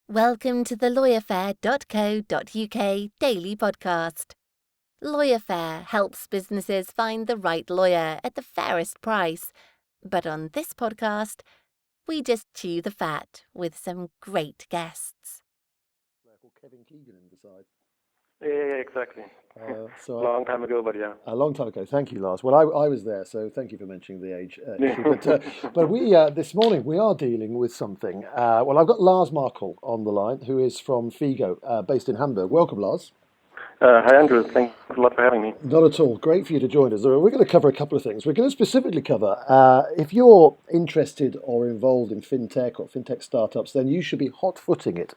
Welcome to the LawyerFair.co.uk daily podcast. LawyerFair helps businesses find the right lawyer at the fairest price. But on this podcast, we just chew the fat with some great guests. Kevin Keegan in the side. Yeah, exactly. Long time ago, but yeah. A long time ago. Thank you, Lars. Well, I was there, so thank you for mentioning the age issue. But we this morning we are dealing with something. Well, I've got Lars Markhull on the line, who is from Figo, based in Hamburg. Welcome, Lars. Hi, Andrew. Thanks a lot for having me. Not at all. Great for you to join us. We're going to cover a couple of things. We're going to specifically cover, if you're interested or involved in fintech or fintech startups, then you should be hot-footing it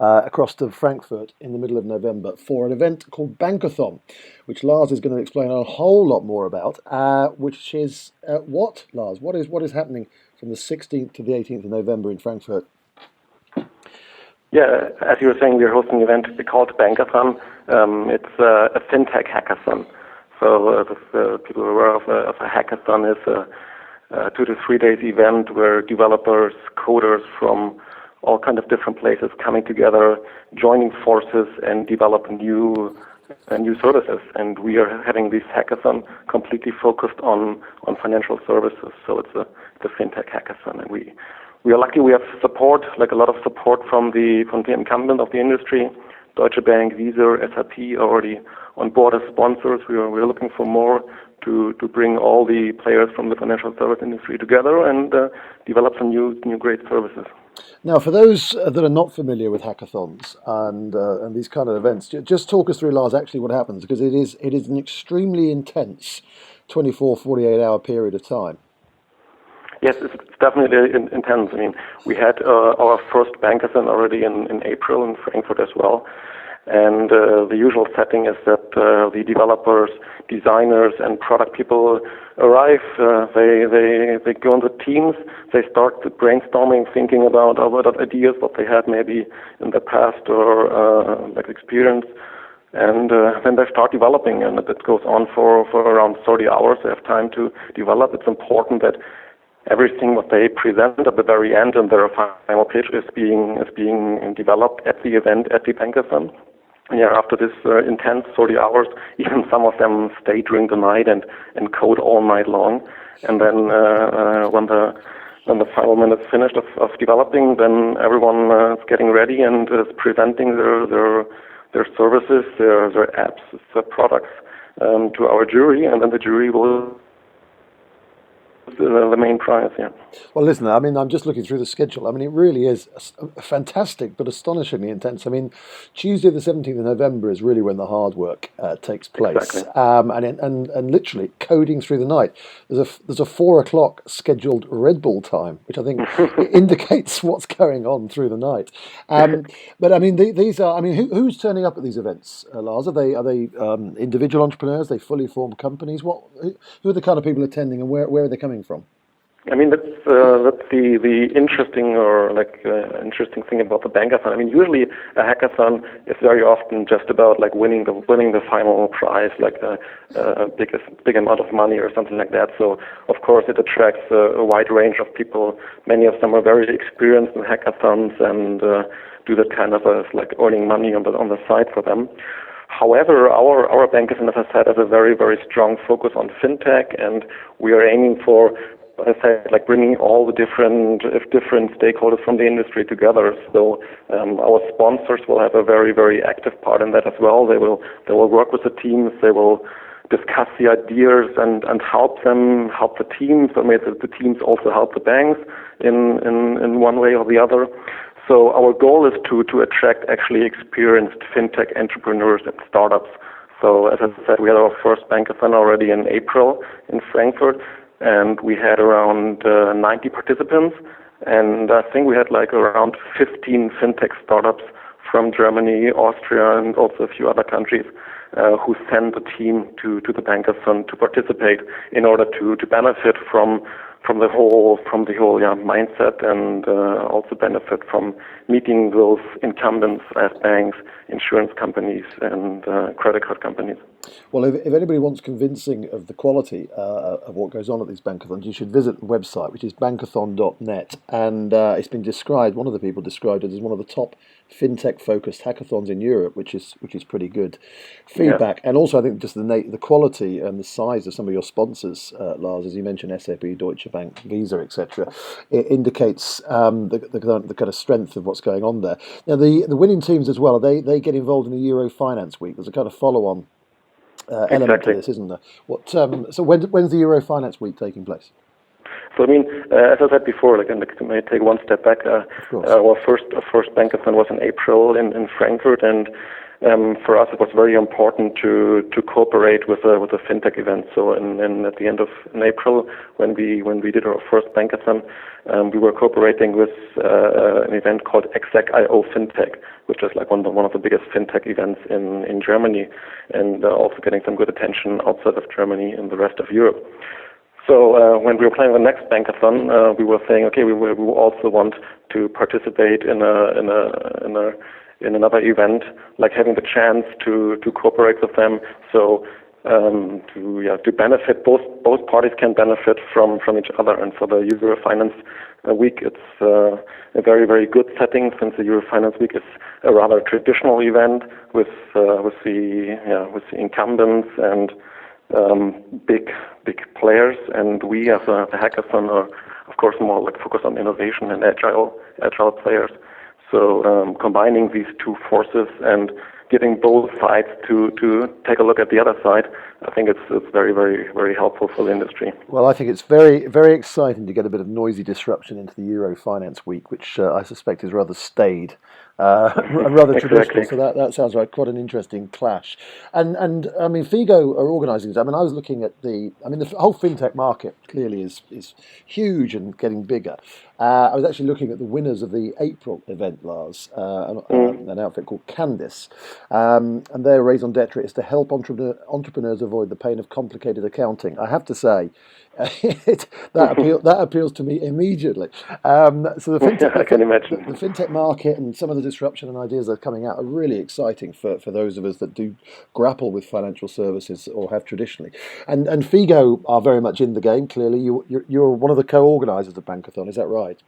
across to Frankfurt in the middle of November for an event called Bankathon, which Lars is going to explain a whole lot more about, which is what, Lars? What is happening from the 16th to the 18th of November in Frankfurt? Yeah, as you were saying, we're hosting an event called Bankathon. It's a fintech hackathon. So if people are aware of a hackathon, is a 2 to 3 days event where developers, coders from all kinds of different places coming together, joining forces and develop new services. And we are having this hackathon completely focused on financial services. So it's a fintech hackathon, and we are lucky. We have support, like a lot of support from the incumbent of the industry. Deutsche Bank, Visa, SAP are already on board as sponsors. We are looking for more to bring all the players from the financial service industry together and develop some new great services. Now, for those that are not familiar with hackathons and these kind of events, just talk us through, Lars, actually what happens, because it is an extremely intense 24, 48-hour period of time. Yes, it's definitely intense. I mean, we had our first Bankathon already in April in Frankfurt as well. And the usual setting is that the developers, designers, and product people arrive. They go into teams. They start brainstorming, thinking about what ideas what they had maybe in the past or like experience. And then they start developing, and it goes on for around 30 hours. They have time to develop. It's important that everything what they present at the very end and their final pitch is being developed at the event, at the Bankathon. Yeah, after this intense 30 hours, even some of them stay during the night and code all night long. And then when the final minutes finished of developing, then everyone is getting ready and is presenting their services, their apps, their products to our jury, and then the jury will the main prize, yeah. Well, listen, I mean, I'm just looking through the schedule. I mean, it really is fantastic, but astonishingly intense. I mean, Tuesday the 17th of November is really when the hard work takes place. Exactly. And literally coding through the night. There's a 4 o'clock scheduled Red Bull time, which I think indicates what's going on through the night. But I mean, these are. I mean, who's turning up at these events, Lars? Are they individual entrepreneurs? Are they fully formed companies? Who are the kind of people attending, and where are they coming from? I mean, that's the interesting interesting thing about the Bankathon. I mean, usually a hackathon is very often just about like winning the final prize, like a big amount of money or something like that. So of course it attracts a wide range of people. Many of them are very experienced in hackathons and do that kind of like earning money on the side for them. However, our Bankathon, as I said, has a very, very strong focus on fintech, and we are aiming for, as I said, like bringing all the different stakeholders from the industry together. So our sponsors will have a very, very active part in that as well. They will work with the teams. They will discuss the ideas and help the teams. I mean, the teams also help the banks in one way or the other. So our goal is to attract actually experienced fintech entrepreneurs and startups. So as I said, we had our first Bankathon already in April in Frankfurt, and we had around 90 participants. And I think we had like around 15 fintech startups from Germany, Austria, and also a few other countries who sent a team to the Bankathon to participate in order to benefit from mindset, and also benefit from meeting those incumbents as banks, insurance companies, and credit card companies. Well, if anybody wants convincing of the quality of what goes on at these Bankathons, you should visit the website, which is bankathon.net. And it's been described, one of the people described it as one of the top fintech-focused hackathons in Europe, which is pretty good feedback. Yeah. And also, I think just the quality and the size of some of your sponsors, Lars, as you mentioned, SAP, Deutsche Bank, Visa, etc., it indicates the kind of strength of what's going on there. Now, the winning teams as well, they get involved in the Euro Finance Week. There's a kind of follow-on element to this, isn't there? So when's the Euro Finance Week taking place? So I mean, as I said before, like, and to maybe take one step back, our first Bankathon was in April in Frankfurt, and for us it was very important to cooperate with a fintech event. So and at the end of April, when we did our first Bankathon, we were cooperating with an event called Exec.io Fintech, which is like one of the biggest fintech events in Germany, and also getting some good attention outside of Germany and the rest of Europe. So when we were planning the next Bankathon, we were saying, okay, we also want to participate in another event, like having the chance to cooperate with them. So to benefit, both parties can benefit from each other. And for the Euro Finance Week, it's a very, very good setting, since the Euro Finance Week is a rather traditional event with the incumbents and big players, and we as a hackathon are, of course, more like focused on innovation and agile players. So combining these two forces and getting both sides to take a look at the other side, I think it's very, very, very helpful for the industry. Well, I think it's very, very exciting to get a bit of noisy disruption into the Euro Finance Week, which I suspect is rather staid. Rather traditional, so that sounds like quite an interesting clash. And I mean, Figo are organising this. I mean, I was looking at the whole fintech market clearly is huge and getting bigger. I was actually looking at the winners of the April event, Lars, an outfit called Candice, and their raison d'etre is to help entrepreneurs avoid the pain of complicated accounting. I have to say, that appeals to me immediately. So I can imagine. The fintech market and some of the disruption and ideas that are coming out are really exciting for those of us that do grapple with financial services or have traditionally. And Figo are very much in the game. Clearly, you're one of the co-organisers of Bankathon. Is that right?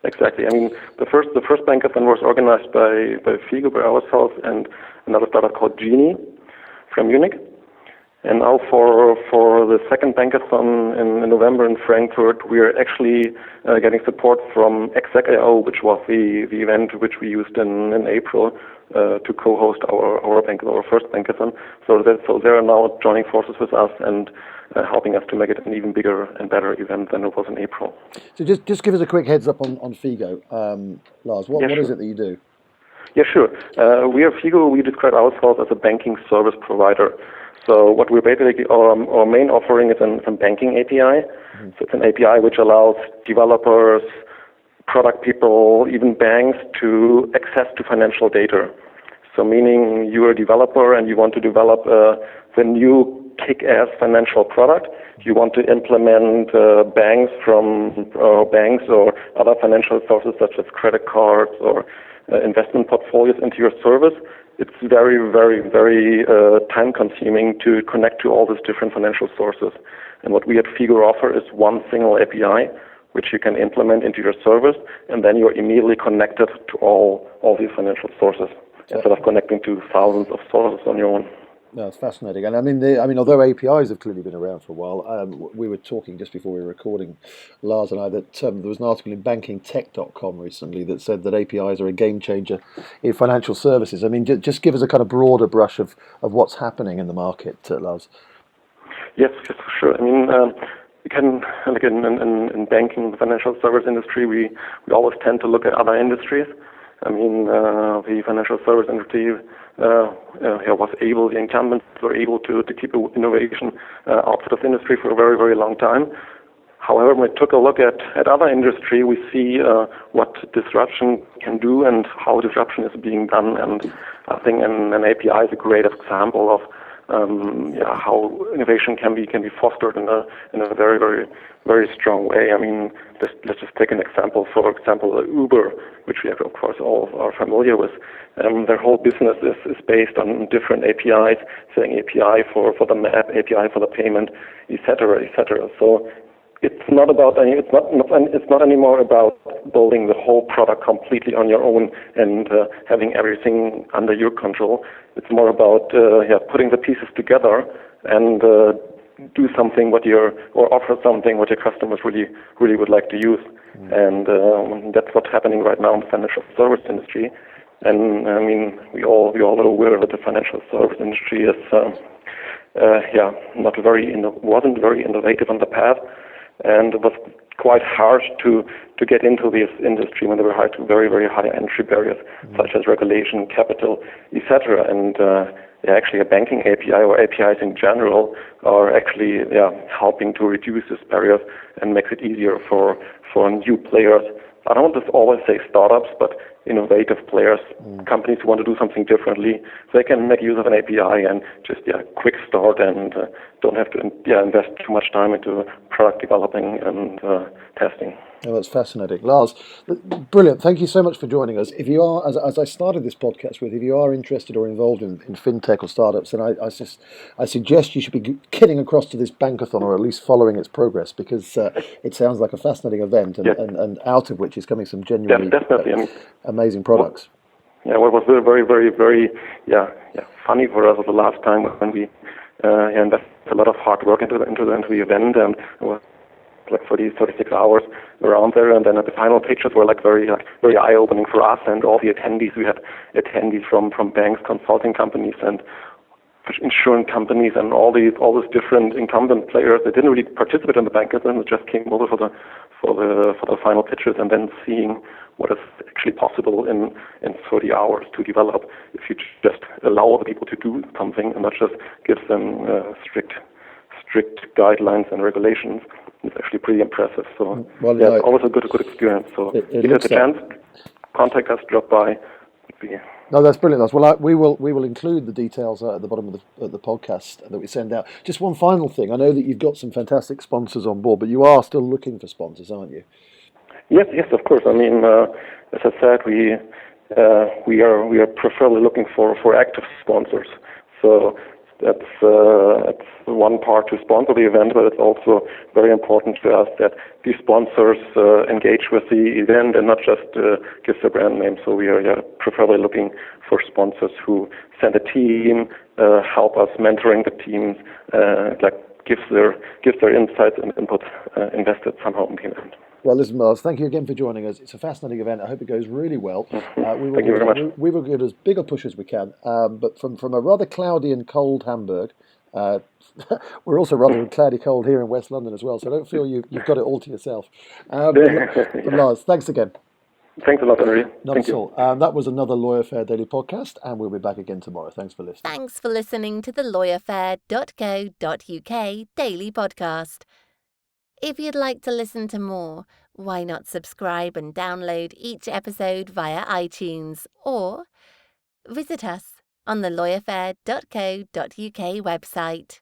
Exactly. I mean, the first Bankathon was organised by Figo, by ourselves, and another startup called Genie from Munich. And now for the second Bankathon in November in Frankfurt, we are actually getting support from Exec.io, which was the event which we used in April to co-host our first Bankathon. So they are now joining forces with us and helping us to make it an even bigger and better event than it was in April. So just give us a quick heads up on Figo, Lars. What is it that you do? Yeah, sure. We are Figo. We describe ourselves as a banking service provider. So what we're basically, our main offering is a banking API. Mm-hmm. So it's an API which allows developers, product people, even banks to access to financial data. So meaning you're a developer and you want to develop the new kick-ass financial product. You want to implement banks or other financial sources such as credit cards or investment portfolios into your service. It's very, very, very time-consuming to connect to all these different financial sources. And what we at Figo offer is one single API, which you can implement into your service, and then you're immediately connected to all these financial sources, instead of connecting to thousands of sources on your own. No, it's fascinating. And I mean, although APIs have clearly been around for a while, we were talking just before we were recording, Lars and I, that there was an article in bankingtech.com recently that said that APIs are a game changer in financial services. I mean, just give us a kind of broader brush of what's happening in the market, Lars. Yes, for sure. I mean, we can, like in banking, the financial service industry, we always tend to look at other industries. I mean, the financial service industry the incumbents were able to keep innovation outside of the industry for a very, very long time. However, when we took a look at other industry, we see what disruption can do and how disruption is being done. And I think an API is a great example of how innovation can be fostered in a very, very, very strong way. I mean, let's just take an example. For example, Uber, which we of course all are familiar with. Their whole business is based on different APIs, saying API for the map, API for the payment, etc., etc. So it's not about it's not anymore about building the whole product completely on your own and having everything under your control. It's more about putting the pieces together and do something or offer something what your customers really would like to use. And that's what's happening right now in the financial service industry. And I mean, we all are aware that the financial service industry is wasn't very innovative in the past. And it was quite hard to get into this industry when there were very, very high entry barriers, such as regulation, capital, etc. And actually a banking API or APIs in general are actually helping to reduce this barrier and makes it easier for new players. I don't want to always say startups, but innovative players, companies who want to do something differently. So they can make use of an API and just quick start and don't have to invest too much time into product developing and testing. Oh, that's fascinating. Lars, brilliant. Thank you so much for joining us. If you are, as I started this podcast with, if you are interested or involved in fintech or startups, then I suggest you should be getting across to this Bankathon or at least following its progress, because it sounds like a fascinating event and out of which is coming some genuinely amazing products. Yeah, what was very, very, very funny for us was the last time when we invested a lot of hard work into the event, and it was like 36 hours around there, and then the final pictures were very eye-opening for us and all the attendees. We had attendees from banks, consulting companies, and insurance companies, and all these different incumbent players that didn't really participate in the Bankathon, just came over for the final pictures, and then seeing what is actually possible in 30 hours to develop if you just allow other people to do something and not just give them strict guidelines and regulations. It's actually pretty impressive. So always a good experience. So if you get the chance, contact us, drop by. No, that's brilliant, Lars. Well, we will include the details at the bottom of the podcast that we send out. Just one final thing. I know that you've got some fantastic sponsors on board, but you are still looking for sponsors, aren't you? Yes, of course. I mean, as I said, we are preferably looking for active sponsors. So that's one part to sponsor the event, but it's also very important to us that these sponsors engage with the event and not just give their brand name. So we are preferably looking for sponsors who send a team, help us mentoring the teams, give their insights and input invested somehow in the event. Well, listen, Lars, thank you again for joining us. It's a fascinating event. I hope it goes really well. Thank you very much. We will give as big a push as we can. But from a rather cloudy and cold Hamburg, we're also rather cloudy cold here in West London as well. So don't feel you've got it all to yourself. But Lars, thanks again. Thanks a lot, Henry. Not at all. That was another LawyerFair Daily Podcast, and we'll be back again tomorrow. Thanks for listening. Thanks for listening to the LawyerFair.co.uk Daily Podcast. If you'd like to listen to more, why not subscribe and download each episode via iTunes, or visit us on the LawyerFair.co.uk website.